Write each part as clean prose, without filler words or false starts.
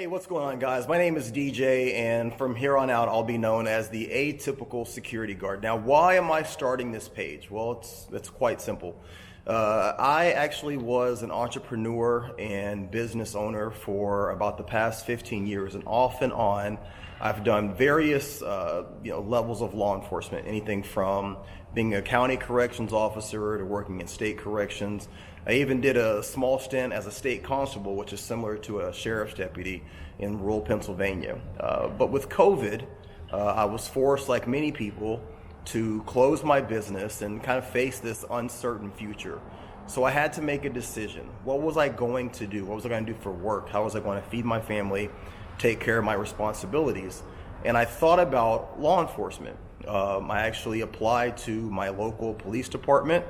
Hey, what's going on, guys? My name is DJ, and from here on out, I'll be known as the Atypical Security Guard. Now, why am I starting this page? Well, it's quite simple. I actually was an entrepreneur and business owner for about the past 15 years, and off and on, I've done various levels of law enforcement, anything from being a county corrections officer to working in state corrections. I even did a small stint as a state constable, which is similar to a sheriff's deputy in rural Pennsylvania. But with COVID, I was forced, like many people, to close my business and kind of face this uncertain future. So I had to make a decision. What was I going to do? What was I going to do for work? How was I going to feed my family, take care of my responsibilities? And I thought about law enforcement. I actually applied to my local police department.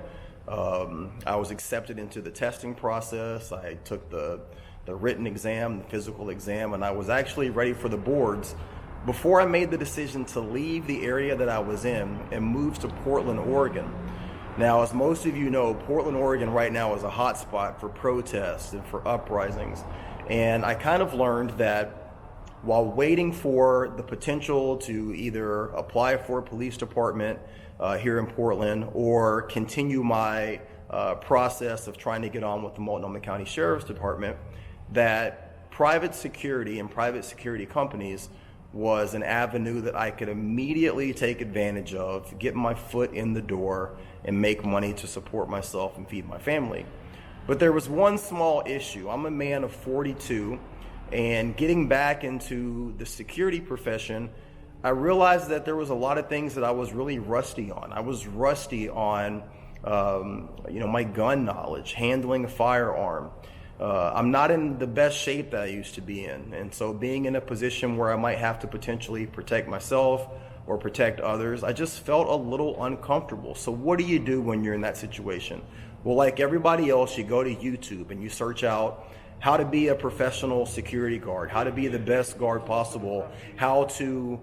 I was accepted into the testing process. I took the written exam, the physical exam, and I was actually ready for the boards before I made the decision to leave the area that I was in and move to Portland, Oregon. Now, as most of you know, Portland, Oregon right now is a hot spot for protests and for uprisings. And I kind of learned that while waiting for the potential to either apply for a police department here in Portland or continue my process of trying to get on with the Multnomah County Sheriff's Department, that private security and private security companies was an avenue that I could immediately take advantage of, get my foot in the door, and make money to support myself and feed my family. But there was one small issue. I'm a man of 42, and getting back into the security profession, I realized that there was a lot of things that I was really rusty on. I was rusty on my gun knowledge, handling a firearm. I'm not in the best shape that I used to be in. And so being in a position where I might have to potentially protect myself or protect others, I just felt a little uncomfortable. So what do you do when you're in that situation? Well, like everybody else, you go to YouTube and you search out how to be a professional security guard, how to be the best guard possible, how to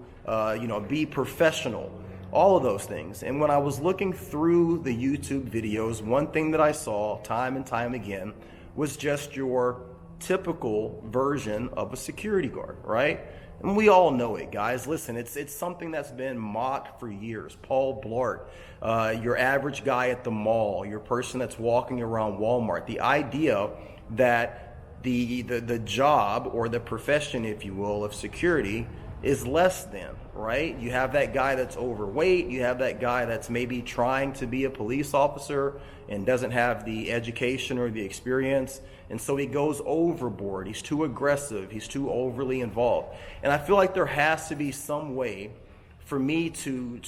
be professional, all of those things. And when I was looking through the YouTube videos, one thing that I saw time and time again was just your typical version of a security guard, right? And we all know it, guys. Listen, it's something that's been mocked for years. Paul Blart, your average guy at the mall, your person that's walking around Walmart. The idea that the job or the profession, if you will, of security is less than, right? You have that guy that's overweight, you have that guy that's maybe trying to be a police officer and doesn't have the education or the experience, and so he goes overboard, he's too aggressive, he's too overly involved. And I feel like there has to be some way for me to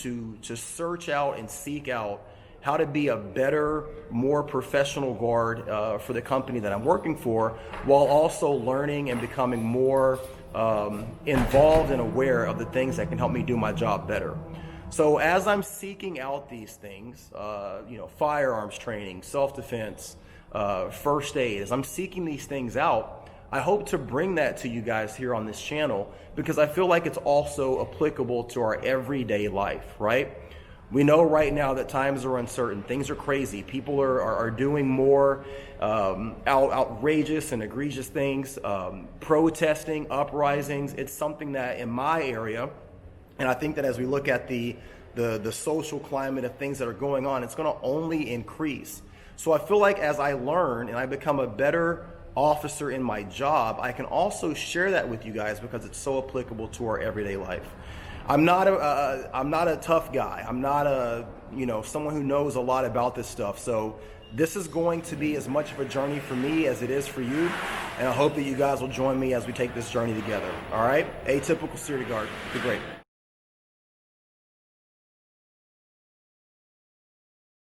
search out and seek out how to be a better, more professional guard for the company that I'm working for, while also learning and becoming more involved and aware of the things that can help me do my job better. So as I'm seeking out these things, firearms training, self-defense, first aid, as I'm seeking these things out, I hope to bring that to you guys here on this channel because I feel like it's also applicable to our everyday life, right? We know right now that times are uncertain. Things are crazy. People are doing more outrageous and egregious things, protesting, uprisings. It's something that in my area, and I think that as we look at the social climate of things that are going on, it's going to only increase. So I feel like as I learn and I become a better officer in my job, I can also share that with you guys because it's so applicable to our everyday life. I'm not a tough guy. I'm not someone who knows a lot about this stuff. So this is going to be as much of a journey for me as it is for you. And I hope that you guys will join me as we take this journey together. All right? Atypical Security Guard. Be great.